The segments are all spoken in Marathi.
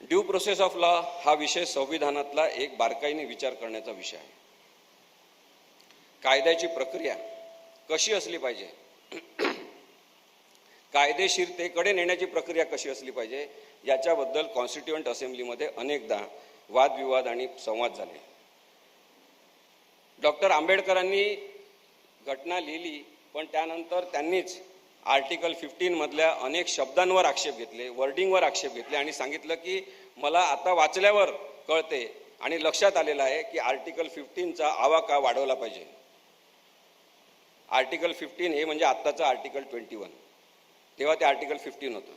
ड्यू प्रोसेस ऑफ लॉ हा विषय संविधानातला एक बारकाईने विचार करण्याचा विषय आहे. कायद्याची प्रक्रिया कशी असली पाहिजे, कायदेशीरतेकडे नेण्याची प्रक्रिया कशी असली पाहिजे याच्याबद्दल कॉन्स्टिट्युएंट असेंब्लीमध्ये अनेकदा वादविवाद आणि संवाद झाले. डॉक्टर आंबेडकरांनी घटना लिहिली, पण त्यानंतर त्यांनीच आर्टिकल 15 मधल्या अनेक शब्दांवर आक्षेप घेतले, वर्डिंगवर आक्षेप घेतले आणि सांगितलं की मला आता वाचल्यावर कळते आणि लक्षात आलेलं आहे की आर्टिकल 15चा आवाका वाढवला पाहिजे. आर्टिकल 15 हे म्हणजे आत्ताचं आर्टिकल 21, तेव्हा ते आर्टिकल 15 होतं.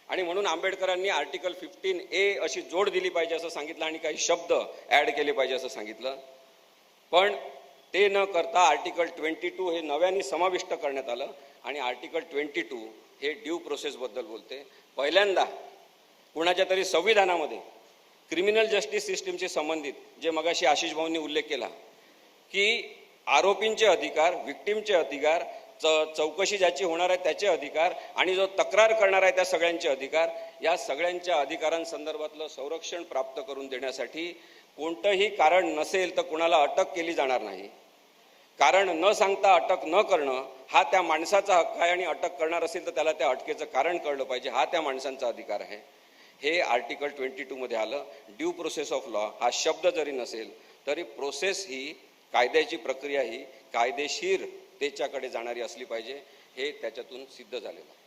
आणि म्हणून आंबेडकरांनी आर्टिकल 15A अशी जोड दिली पाहिजे असं सांगितलं आणि काही शब्द ॲड केले पाहिजे असं सांगितलं. पण ते न करता आर्टिकल 22 हे नव्याने समाविष्ट करण्यात आलं आणि आर्टिकल 22 हे ड्यू प्रोसेसबद्दल बोलते. पहिल्यांदा कुणाच्या तरी संविधानामध्ये क्रिमिनल जस्टिस सिस्टीमशी संबंधित जे मगाशी आशिष भाऊंनी उल्लेख केला की आरोपींचे अधिकार, विक्टिमचे अधिकार, चौकशी ज्याची होणार आहे त्याचे अधिकार आणि जो तक्रार करणार आहे त्या सगळ्यांचे अधिकार, या सगळ्यांच्या अधिकारांसंदर्भातलं संरक्षण प्राप्त करून देण्यासाठी कोणतंही कारण नसेल तर कुणाला अटक केली जाणार नाही. कारण न सांगता अटक न करणं हा त्या माणसाचा हक्क आहे आणि अटक करणार असेल तर त्याला त्या अटकेचं कारण कळलं पाहिजे, हा त्या माणसांचा अधिकार आहे. हे आर्टिकल 22 मध्ये आलं. ड्यू प्रोसेस ऑफ लॉ हा शब्द जरी नसेल तरी प्रोसेस ही, कायद्याची प्रक्रिया ही कायदेशीर त्याच्याकडे जाणारी असली पाहिजे, हे त्याच्यातून सिद्ध झालेलं.